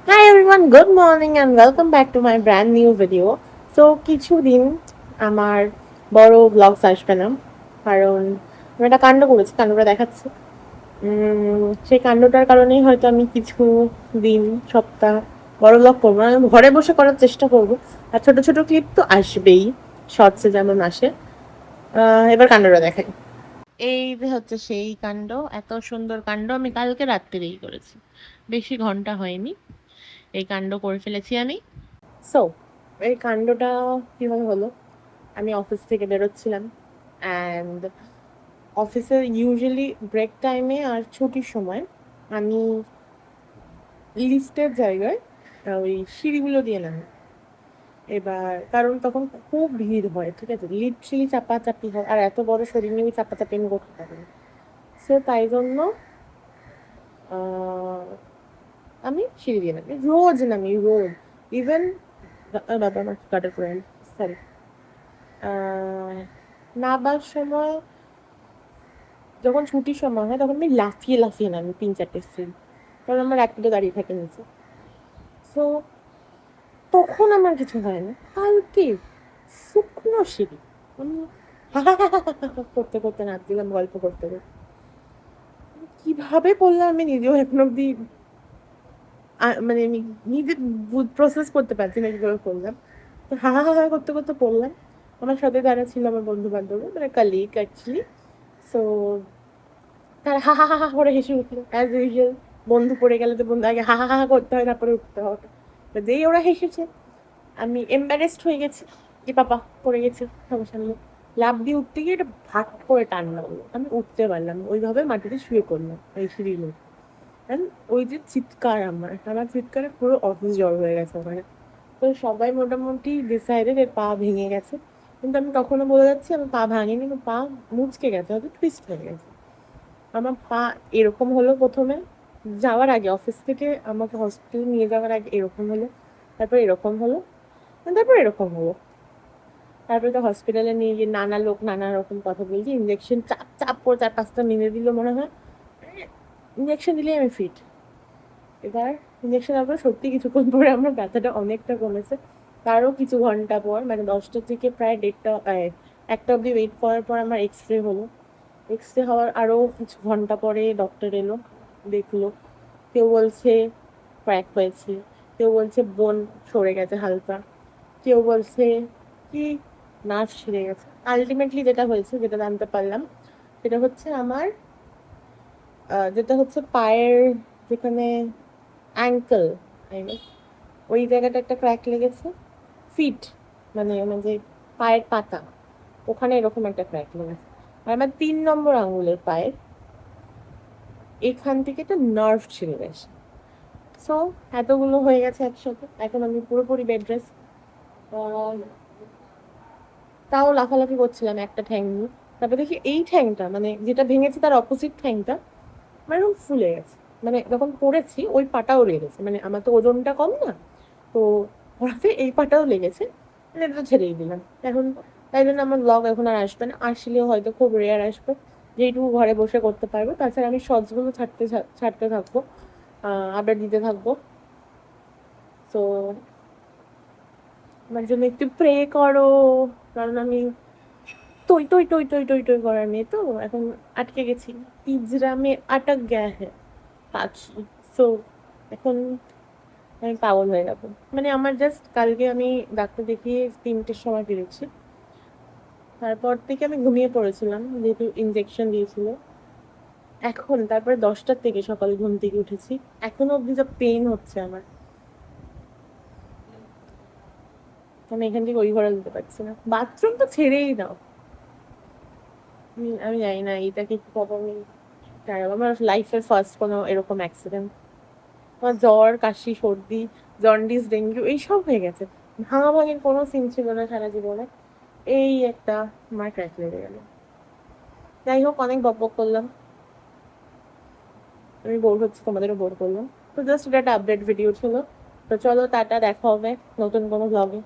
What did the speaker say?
Hi everyone, good morning and welcome back to my brand new video. So কিছুদিন আমার বড় blogs আসবে না, কারণ আমি একটা কাণ্ড করেছি, কাণ্ডটা দেখাচ্ছি। সেই কাণ্ডটার কারণেই হয়তো আমি কিছু দিন, সপ্তাহ বড় ব্লগ করবো না, আমি ঘরে বসে করার চেষ্টা করবো। আর ছোট ছোট ক্লিপ তো আসবেই, শর্টসে যেমন আসে। এবার কাণ্ডটা দেখাই। এই যে হচ্ছে সেই কাণ্ড, এত সুন্দর কাণ্ড আমি কালকে রাত্রিরেই করেছি, বেশি ঘন্টা হয়নি এই কাণ্ড করে ফেলেছি আমি। সো এই কাণ্ডটা কীভাবে হলো, আমি অফিস থেকে বেরোচ্ছিলাম অ্যান্ড অফিসের ইউজুয়ালি ব্রেক টাইমে আর ছুটির সময় আমি লিফটের জায়গায় ওই সিঁড়িগুলো দিয়ে নামি। এবার কারণ তখন খুব ভিড় হয়, ঠিক আছে, লিটারেলি চাপাচাপি হয়, আর এত বড় শরীর নিয়ে চাপাচাপি আমি করতে পারি না। সো তাই জন্য আমি সিঁড়ি দিয়ে নামি, রোজ নামি, রোজ। ইভেন বাবা আমার কাটার করে সরি নাবার সময়, যখন ছুটির সময় হয় তখন আমি লাফিয়ে লাফিয়ে নামি 3-4টে সিঁড়ি, কারণ আমার একটা দাঁড়িয়ে থাকে নিচে। সো তখন আমার কিছু হয় না। কালকে শুকনো সিঁড়ি আমি করতে করতে নাচছিলাম, গল্প করতে করতে। কিভাবে বললাম আমি নিজেও এখন অব্দি মানে আমি নিজে প্রসেস করতে পারছি না কিভাবে করলাম। তো করতে করতে পড়লাম। আমার সাথে যারা ছিল আমার বন্ধু বান্ধব, মানে কালিগ অ্যাকচুয়ালি। সো তারা করে হেসে উঠলো অ্যাজ ইউজুয়াল। বন্ধু পড়ে গেলে তো বন্ধু আগে করতে হয়, তারপরে উঠতে হবে। তো যেই ওরা হেসেছে, আমি এম্বারেসড হয়ে গেছি যে বাবা পড়ে গেছে, সমস্যা নেই। লাফ দিয়ে উঠতে গিয়ে এটা ভাট করে টান লাগলো, আমি উঠতে পারলাম না। ওইভাবে মাটিতে শুয়ে পড়লাম এই সিঁড়িগুলো। ওই যে চিৎকার, আমার আমার চিৎকারে পুরো অফিস জড় হয়ে গেছে ওখানে। তো সবাই মোটামুটি ডিসাইডেড এর পা ভেঙে গেছে, কিন্তু আমি তখনও বলে যাচ্ছি আমার পা ভাঙেনি, কিন্তু পা মুচকে গেছে, হয়তো টুইস্ট হয়ে গেছে। আমার পা এরকম হলো প্রথমে, যাওয়ার আগে অফিস থেকে আমাকে হসপিটালে নিয়ে যাওয়ার আগে এরকম হলো, তারপর এরকম হলো, তারপর এরকম হলো। তারপরে তো হসপিটালে নিয়ে গিয়ে নানা লোক নানা রকম কথা বলছি, ইঞ্জেকশন চাপ চাপ করে 4-5টা নিয়ে দিল মনে হয়। ইঞ্জেকশন দিলেই আমি ফিট। এবার ইঞ্জেকশন নেওয়ার পর সত্যি কিছুক্ষণ পরে আমার ব্যথাটা অনেকটা কমেছে। তারও কিছু ঘন্টা পর, মানে 10টা থেকে প্রায় 1টা অব্দি ওয়েট করার পর আমার এক্স রে হলো। এক্স রে হওয়ার আরও কিছু ঘন্টা পরে ডক্টর এলো, দেখলো। কেউ বলছে ক্র্যাক হয়েছে, কেউ বলছে বোন সরে গেছে হালকা, কেউ বলছে কি নার্ভ ছিঁড়ে গেছে। আলটিমেটলি যেটা হয়েছে, যেটা জানতে পারলাম, সেটা হচ্ছে আমার যেটা হচ্ছে পায়ের, যেখানে অ্যাঙ্কেল, ওই জায়গাটা একটা ক্র্যাক লেগেছে। ফিট মানে মানে যে পায়ের পাতা, ওখানে এরকম একটা ক্র্যাক লেগেছে। আর আমার 3 নম্বর আঙুলের পায়ের এখান থেকে একটা নার্ভ ছিঁড়ে গেছে। সো এতগুলো হয়ে গেছে একসাথে, এখন আমি পুরোপুরি বেড রেস্ট। তাও লাফালাফি করছিলাম একটা ঠ্যাং নিয়ে। তারপর দেখি এই ঠ্যাংটা, মানে যেটা ভেঙেছে তার অপোজিট ঠ্যাংটা আমার এরকম ফুলে গেছে। মানে যখন পড়েছি ওই পাটাও লেগেছে, মানে আমার তো ওজনটা কম না, তো হঠাৎ এই পাটাও লেগেছে। মানে এটা তো ছেড়েই দিলাম এখন। তাই জন্য আমার ব্লগ এখন আর আসবে না, আসলেও হয়তো খুব রেয়ার আসবে, যেইটুকু ঘরে বসে করতে পারবো। তাছাড়া আমি শর্টসগুলো ছাড়তে থাকবো, আপডেট দিতে থাকবো। তো আমার জন্য একটু প্রে করো, কারণ আমি টই টই টই টই টই টই করার মেয়ে তো এখন আটকে গেছি। পিঞ্জরা মে আটক গয়া হ্যাঁ পাখি। সো এখন আমি পাগল হয়ে যাবো। মানে আমার জাস্ট কালকে আমি ডাক্তার দেখিয়ে 3টের সময় ফিরেছি, তারপর থেকে আমি ঘুমিয়ে পড়েছিলাম যেহেতু ইনজেকশন দিয়েছিল। এখন তারপরে 10টার থেকে সকালে ঘুম থেকে উঠেছি, এখনো অব্দি যা পেন হচ্ছে আমার, আমি এখান থেকে ওই ঘরে যেতে পারছি না। বাথরুম তো ছেড়েই দাও, আমি জানি না এটাকে কি কবে আমি, আমার লাইফের ফার্স্ট কোনো এরকম অ্যাক্সিডেন্ট। আমার জ্বর, কাশি, সর্দি, জন্ডিস, ডেঙ্গু এইসব হয়ে গেছে, ভাঙাভাঙির কোনো সিন ছিল না সারা জীবনে। এই একটা আমার ক্র্যাক লেগে গেল। যাই হোক, অনেক বকবক করলাম, আমি বোর হচ্ছি, তোমাদেরও বোর করলাম। তো জাস্ট এটা একটা আপডেট ভিডিও ছিল। তো চলো টাটা, দেখা হবে নতুন কোনো ব্লগে।